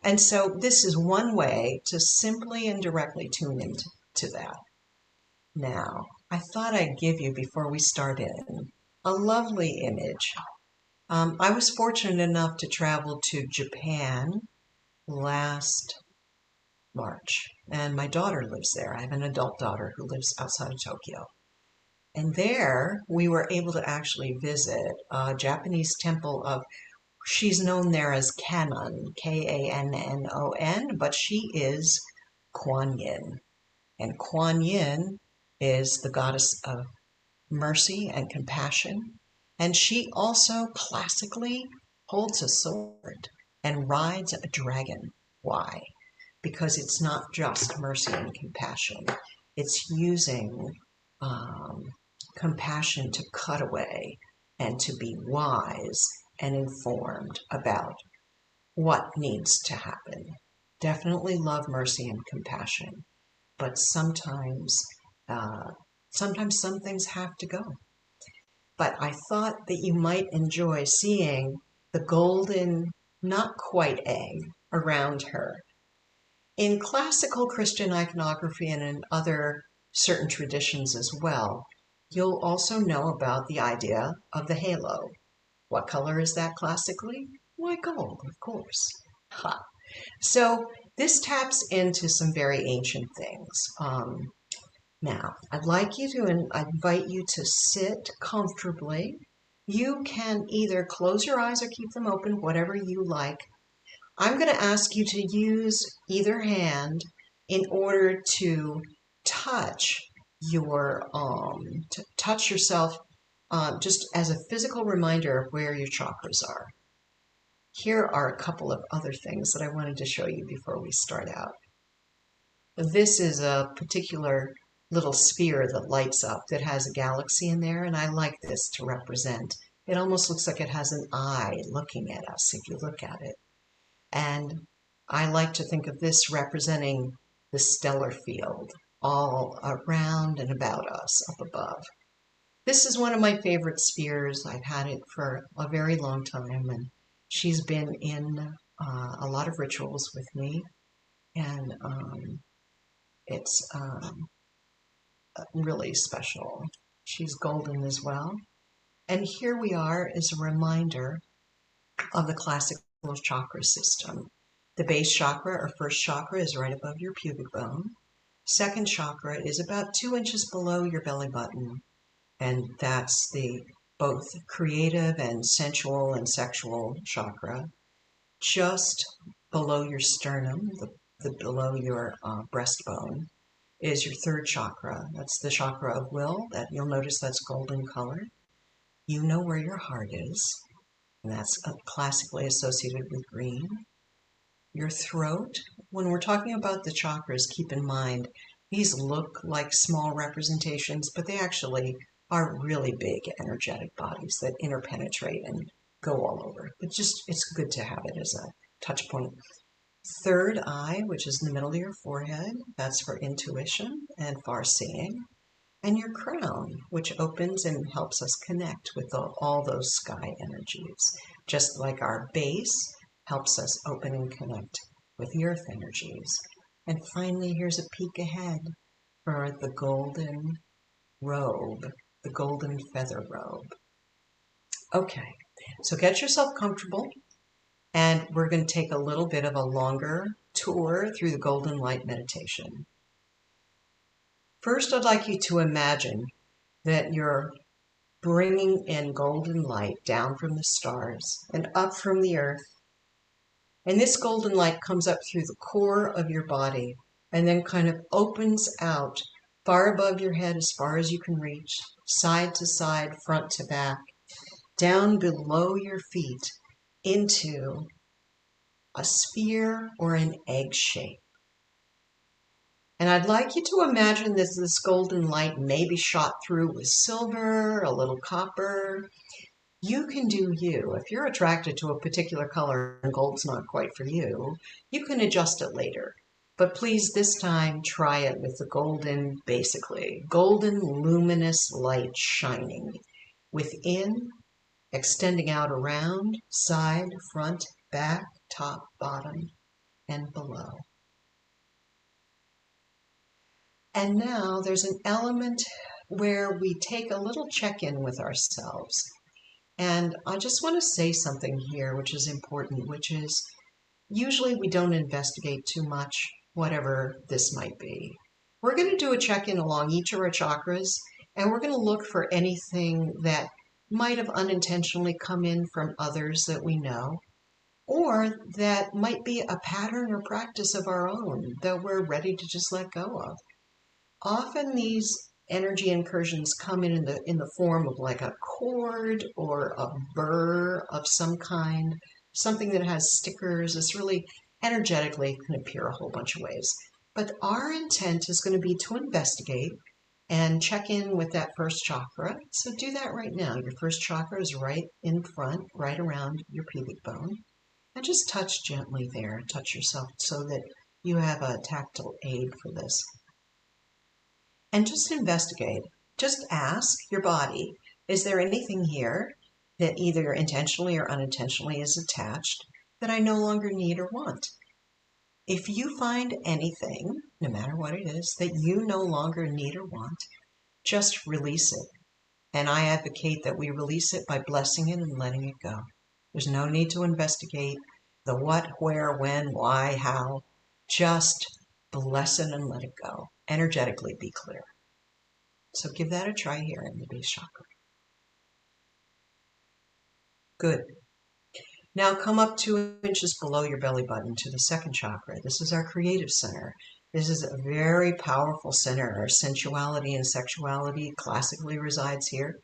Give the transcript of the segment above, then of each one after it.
And so this is one way to simply and directly tune into that. Now, I thought I'd give you, before we start in, a lovely image. I was fortunate enough to travel to Japan last March, and my daughter lives there. I have an adult daughter who lives outside of Tokyo. And there we were able to actually visit a Japanese temple of, she's known there as Kannon, Kannon, but she is Kuan Yin. And Kuan Yin is the goddess of mercy and compassion. And she also classically holds a sword and rides a dragon. Why? Because it's not just mercy and compassion. It's using compassion to cut away and to be wise and informed about what needs to happen. Definitely love mercy and compassion, but sometimes some things have to go. But I thought that you might enjoy seeing the golden, not quite egg around her. In classical Christian iconography and in other certain traditions as well, you'll also know about the idea of the halo. What color is that classically? Why, gold, of course. Ha. So this taps into some very ancient things. Now, I'd like you to, I invite you to sit comfortably. You can either close your eyes or keep them open, whatever you like. I'm going to ask you to use either hand in order to touch touch yourself just as a physical reminder of where your chakras are. Here are a couple of other things that I wanted to show you before we start out. This is a particular little sphere that lights up that has a galaxy in there, and I like this to represent. It almost looks like it has an eye looking at us if you look at it. And I like to think of this representing the stellar field all around and about us up above. This is one of my favorite spheres. I've had it for a very long time, and she's been in a lot of rituals with me, and it's really special. She's golden as well. And here we are as a reminder of the classical chakra system. The base chakra, or first chakra, is right above your pubic bone. Second chakra is about 2 inches below your belly button, and that's the both creative and sensual and sexual chakra. Just below your sternum, the below your breastbone, is your third chakra. That's the chakra of will. That you'll notice that's golden color. You know where your heart is, and that's classically associated with green. Your throat. When we're talking about the chakras, keep in mind these look like small representations, but they actually are really big energetic bodies that interpenetrate and go all over. But just, it's good to have it as a touch point. Third eye, which is in the middle of your forehead, that's for intuition and far seeing. And your crown, which opens and helps us connect with all those sky energies. Just like our base helps us open and connect with the earth energies. And finally, here's a peek ahead for the golden robe, the golden feather robe. Okay, so get yourself comfortable, and we're going to take a little bit of a longer tour through the golden light meditation. First, I'd like you to imagine that you're bringing in golden light down from the stars and up from the earth. And this golden light comes up through the core of your body and then kind of opens out far above your head as far as you can reach, side to side, front to back, down below your feet into a sphere or an egg shape. And I'd like you to imagine that this golden light may be shot through with silver, a little copper. You can do you. If you're attracted to a particular color and gold's not quite for you, you can adjust it later. But please, this time, try it with the golden, basically, golden luminous light shining within, extending out around, side, front, back, top, bottom. and below. And now there's an element where we take a little check-in with ourselves. And I just want to say something here which is important, which is usually we don't investigate too much, whatever this might be. We're going to do a check-in along each of our chakras, and we're going to look for anything that might have unintentionally come in from others that we know, or that might be a pattern or practice of our own that we're ready to just let go of. Often these energy incursions come in the form of like a cord or a burr of some kind, something that has stickers. It's really energetically can appear a whole bunch of ways. But our intent is going to be to investigate and check in with that first chakra. So do that right now. Your first chakra is right in front, right around your pubic bone. And just touch gently there. Touch yourself so that you have a tactile aid for this. And just investigate. Just ask your body, is there anything here that either intentionally or unintentionally is attached that I no longer need or want? If you find anything, no matter what it is, that you no longer need or want, just release it. And I advocate that we release it by blessing it and letting it go. There's no need to investigate the what, where, when, why, how. Just bless it and let it go. Energetically be clear. So give that a try here in the base chakra. Good. Now come up 2 inches below your belly button to the second chakra. This is our creative center. This is a very powerful center. Our sensuality and sexuality classically resides here.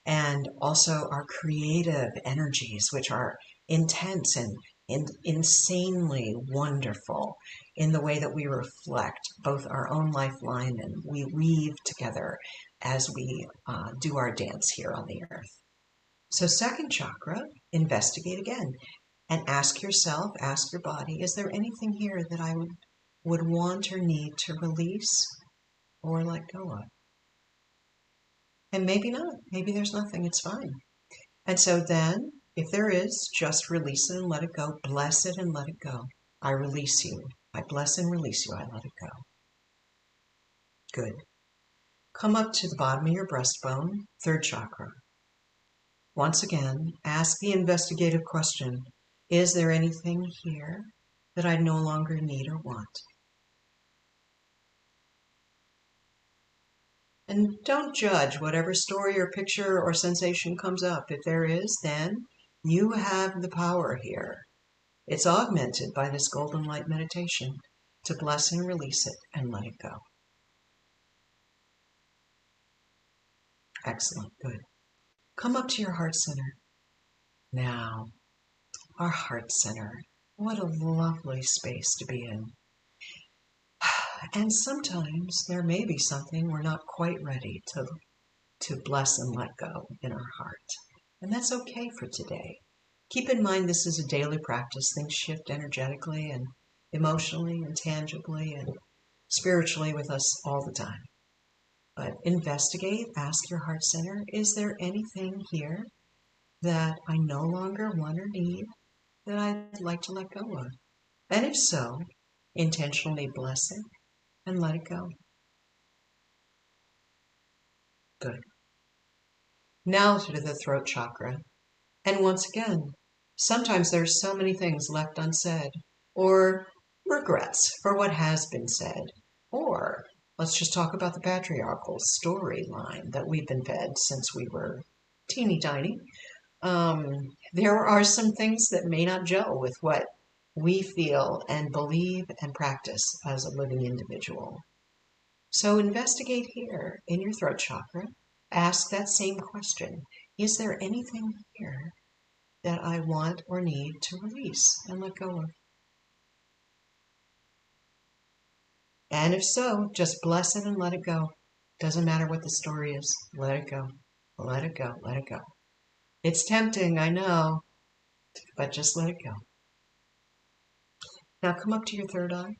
And also our creative energies, which are intense and insanely wonderful in the way that we reflect both our own lifeline and we weave together as we do our dance here on the earth. So second chakra, investigate again and ask yourself, ask your body, is there anything here that I would want or need to release or let go of? And maybe not. Maybe there's nothing. It's fine. And so then, if there is, just release it and let it go. Bless it and let it go. I release you. I bless and release you. I let it go. Good. Come up to the bottom of your breastbone, third chakra. Once again, ask the investigative question, is there anything here that I no longer need or want? And don't judge whatever story or picture or sensation comes up. If there is, then you have the power here. It's augmented by this golden light meditation to bless and release it and let it go. Excellent. Good. Come up to your heart center. Now, our heart center. What a lovely space to be in. And sometimes there may be something we're not quite ready to bless and let go in our heart. And that's okay for today. Keep in mind this is a daily practice. Things shift energetically and emotionally and tangibly and spiritually with us all the time. But investigate, ask your heart center, is there anything here that I no longer want or need that I'd like to let go of? And if so, intentionally bless it and let it go. Good. Now to the throat chakra. And once again, sometimes there's so many things left unsaid, or regrets for what has been said, or let's just talk about the patriarchal storyline that we've been fed since we were teeny tiny. There are some things that may not gel with what we feel and believe and practice as a living individual. So investigate here in your throat chakra. Ask that same question. Is there anything here that I want or need to release and let go of? And if so, just bless it and let it go. Doesn't matter what the story is. Let it go. Let it go. Let it go. It's tempting, I know, but just let it go. Now come up to your third eye.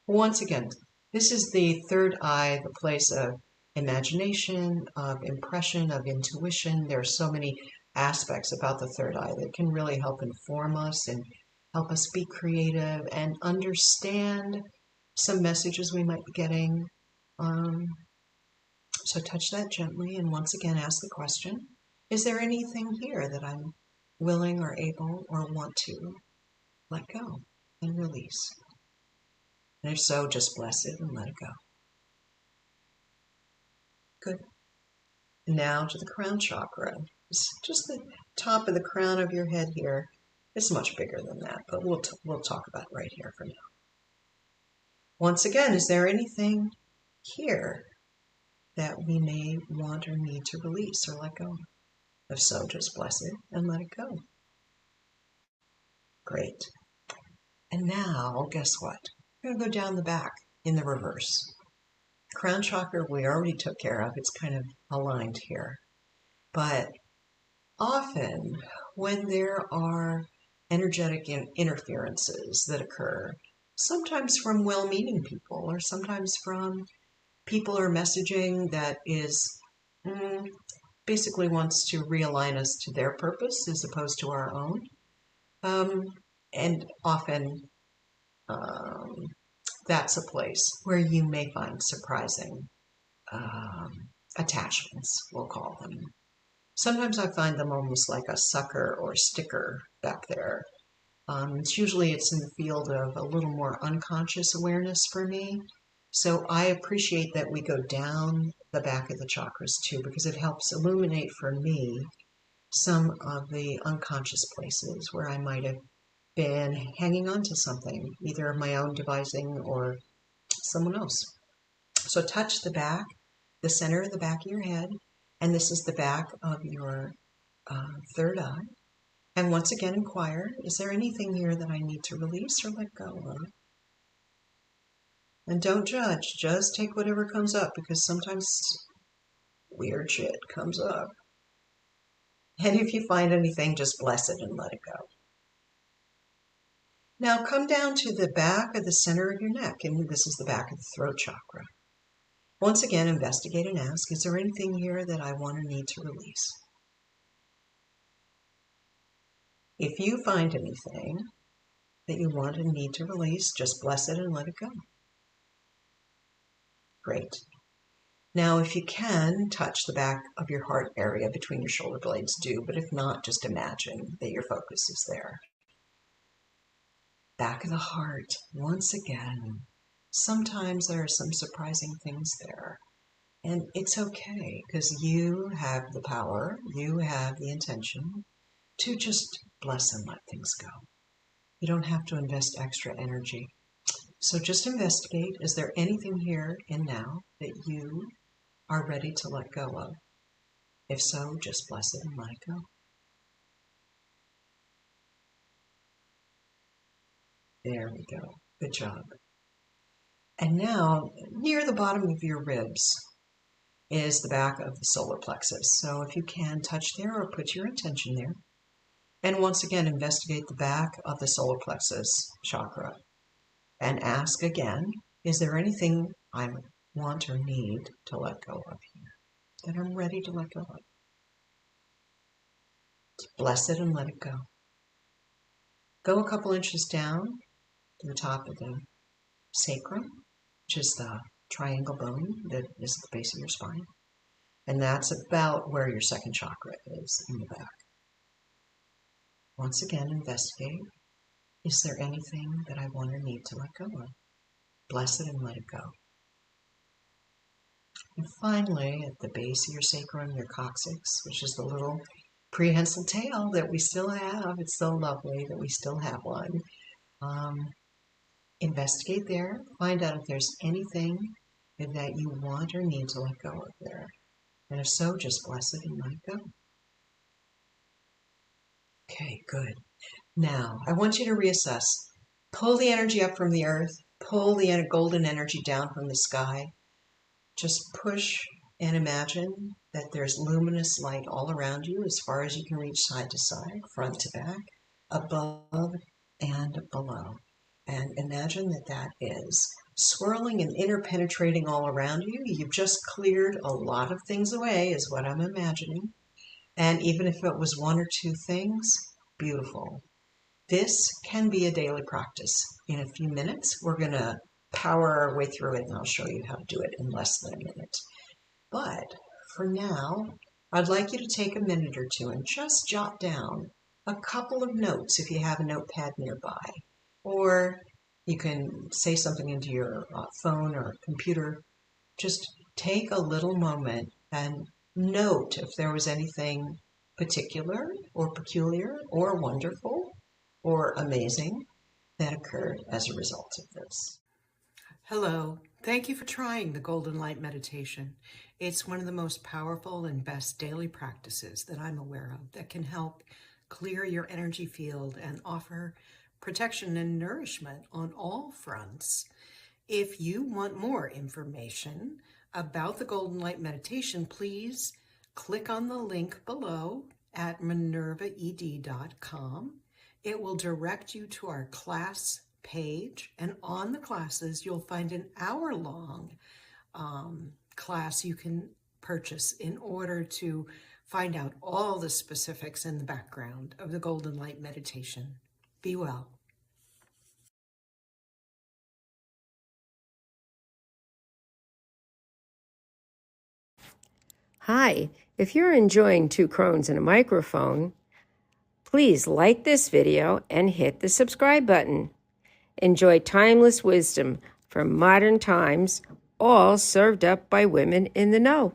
Once again, this is the third eye, the place of imagination, of impression, of intuition. There are so many aspects about the third eye that can really help inform us and help us be creative and understand some messages we might be getting. So touch that gently and once again ask the question, is there anything here that I'm willing or able or want to let go and release? And if so, just bless it and let it go. Good. Now to the crown chakra. It's just the top of the crown of your head here. It's much bigger than that, but we'll talk about it right here for now. Once again, is there anything here that we may want or need to release or let go? If so, just bless it and let it go. Great. And now, guess what? We're going to go down the back in the reverse. Crown chakra we already took care of. It's kind of aligned here. But often when there are energetic interferences that occur, sometimes from well-meaning people or sometimes from people or messaging that is basically wants to realign us to their purpose as opposed to our own. And often that's a place where you may find surprising attachments, we'll call them. Sometimes I find them almost like a sucker or sticker back there. Usually it's in the field of a little more unconscious awareness for me. So I appreciate that we go down the back of the chakras too, because it helps illuminate for me some of the unconscious places where I might have been hanging on to something, either of my own devising or someone else. So touch the back, the center of the back of your head, and this is the back of your third eye. And once again, inquire, is there anything here that I need to release or let go of? And don't judge, just take whatever comes up, because sometimes weird shit comes up. And if you find anything, just bless it and let it go. Now come down to the back of the center of your neck, and this is the back of the throat chakra. Once again, investigate and ask, is there anything here that I want or need to release? If you find anything that you want and need to release, just bless it and let it go. Great. Now, if you can, touch the back of your heart area between your shoulder blades, do, but if not, just imagine that your focus is there. Back of the heart, once again. Sometimes there are some surprising things there. And it's okay, because you have the power, you have the intention to just bless and let things go. You don't have to invest extra energy. So just investigate, is there anything here and now that you are ready to let go of? If so, just bless it and let it go. There we go. Good job. And now, near the bottom of your ribs is the back of the solar plexus. So if you can, touch there or put your intention there. And once again, investigate the back of the solar plexus chakra. And ask again, is there anything I want or need to let go of here? That I'm ready to let go of. Bless it and let it go. Go a couple inches down to the top of the sacrum, which is the triangle bone that is at the base of your spine. And that's about where your second chakra is in the back. Once again, investigate. Is there anything that I want or need to let go of? Bless it and let it go. And finally, at the base of your sacrum, your coccyx, which is the little prehensile tail that we still have. It's so lovely that we still have one. Investigate there. Find out if there's anything that you want or need to let go of there. And if so, just bless it and let it go. Okay, good. Now, I want you to reassess. Pull the energy up from the earth. Pull the golden energy down from the sky. Just push and imagine that there's luminous light all around you as far as you can reach, side to side, front to back, above and below. And imagine that that is swirling and interpenetrating all around you. You've just cleared a lot of things away, is what I'm imagining. And even if it was one or two things, beautiful. This can be a daily practice. In a few minutes, we're going to power our way through it, and I'll show you how to do it in less than a minute. But for now, I'd like you to take a minute or two and just jot down a couple of notes if you have a notepad nearby. Or you can say something into your phone or computer. Just take a little moment and note if there was anything particular or peculiar or wonderful or amazing that occurred as a result of this. Hello. Thank you for trying the Golden Light Meditation. It's one of the most powerful and best daily practices that I'm aware of that can help clear your energy field and offer protection and nourishment on all fronts. If you want more information about the Golden Light Meditation, please click on the link below at minervaed.com. It will direct you to our class page, and on the classes you'll find an hour-long class you can purchase in order to find out all the specifics in the background of the Golden Light Meditation. Be well. Hi, if you're enjoying Two Crones and a Microphone, please like this video and hit the subscribe button. Enjoy timeless wisdom from modern times, all served up by women in the know.